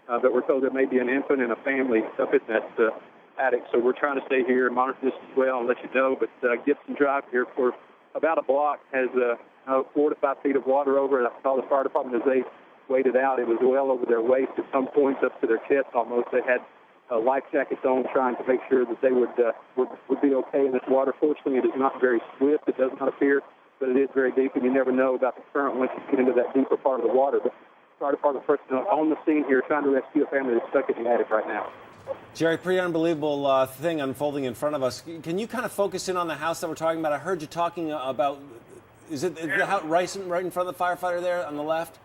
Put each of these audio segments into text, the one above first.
but we're told there may be an infant and a family up in that attic. So we're trying to stay here and monitor this as well and let you know. But Gibson Drive here for about a block has 4 to 5 feet of water over it. I saw the fire department as they waded out. It was well over their waist at some points, up to their chest almost. They had life jackets on, trying to make sure that they would be okay in this water. Fortunately, it is not very swift. It does not appear, but it is very deep, and you never know about the current once you get into that deeper part of the water. But fire department personnel on the scene here trying to rescue a family that's stuck in the attic right now. Jerry, pretty unbelievable thing unfolding in front of us. Can you kind of focus in on the house that we're talking about? I heard you talking about, is the house right in front of the firefighter there on the left?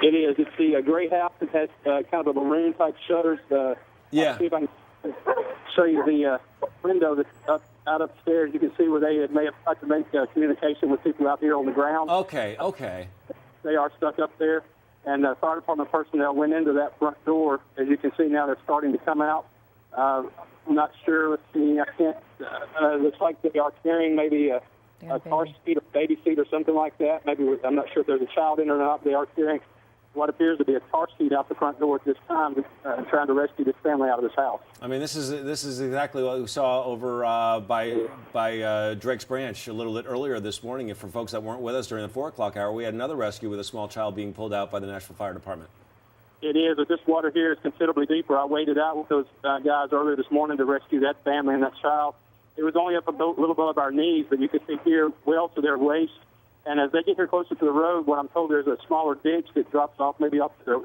It is. It's the gray house that has kind of a maroon-type shutters. Yeah. I'll see if I can show you the window that's out upstairs. You can see where they may have tried to make communication with people out here on the ground. Okay. They are stuck up there. And fire department personnel went into that front door. As you can see now, they're starting to come out. I'm not sure. Let's see. I can't. Looks like they are carrying maybe a car seat or baby seat or something like that. I'm not sure if there's a child in or not. They are carrying what appears to be a car seat out the front door at this time, trying to rescue this family out of this house. I mean, this is exactly what we saw over by Drake's Branch a little bit earlier this morning. And for folks that weren't with us during the 4 o'clock hour, we had another rescue with a small child being pulled out by the Nashville Fire Department. It is, but this water here is considerably deeper. I waded out with those guys earlier this morning to rescue that family and that child. It was only up a little above our knees, but you could see here well to their waist. And as they get here closer to the road, what I'm told, there's a smaller ditch that drops off maybe up to their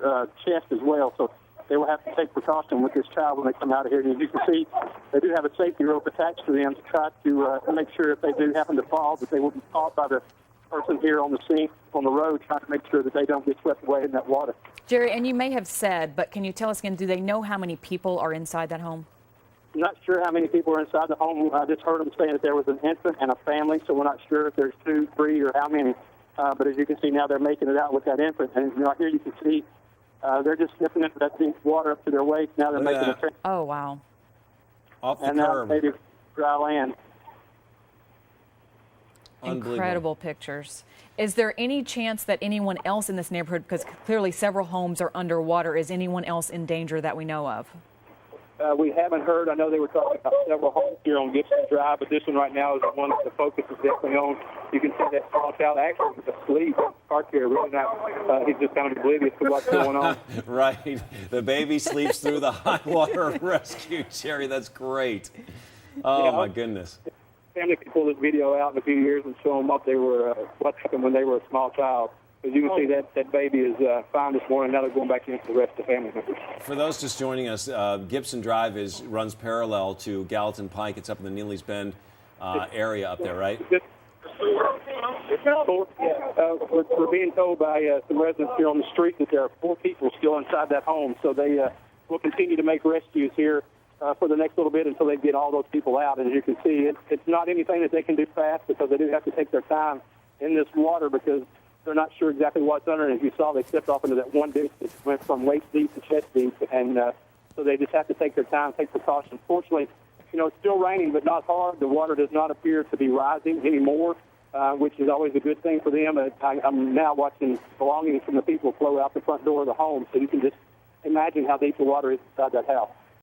chest as well. So they will have to take precaution with this child when they come out of here. And as you can see, they do have a safety rope attached to them to try to make sure if they do happen to fall, that they will be caught by the person here on the scene, on the road, trying to make sure that they don't get swept away in that water. Jerry, and you may have said, but can you tell us again, do they know how many people are inside that home? I'm not sure how many people are inside the home. I just heard them saying that there was an infant and a family, so we're not sure if there's 2, 3, or how many. But as you can see now, they're making it out with that infant. And right here you can see they're just sniffing into that deep water up to their waist. Now they're making a Oh, wow. Off the curb. Now maybe dry land. Incredible pictures. Is there any chance that anyone else in this neighborhood, because clearly several homes are underwater, is anyone else in danger that we know of? We haven't heard. I know they were talking about several homes here on Gibson Drive, but this one right now is the one that the focus is definitely on. You can see that small child actually asleep, parked here, really not. He's just kind of oblivious to what's going on. Right. The baby sleeps through the high water rescue, Jerry. That's great. Oh, yeah, my goodness. Family can pull this video out in a few years and show them what happened when they were a small child. As you can see, that baby is fine this morning. Now they're going back in for the rest of the family members. For those just joining us, Gibson Drive runs parallel to Gallatin Pike. It's up in the Neely's Bend area up there, right? We're being told by some residents here on the street that there are 4 people still inside that home. So they will continue to make rescues here for the next little bit until they get all those people out. And as you can see, it's not anything that they can do fast, because they do have to take their time in this water, because they're not sure exactly what's under. And as you saw, they stepped off into that one ditch that went from waist deep to chest deep. And so they just have to take their time, take precautions. Fortunately, it's still raining, but not hard. The water does not appear to be rising anymore, which is always a good thing for them. I'm now watching belongings from the people flow out the front door of the home. So you can just imagine how deep the water is inside that house.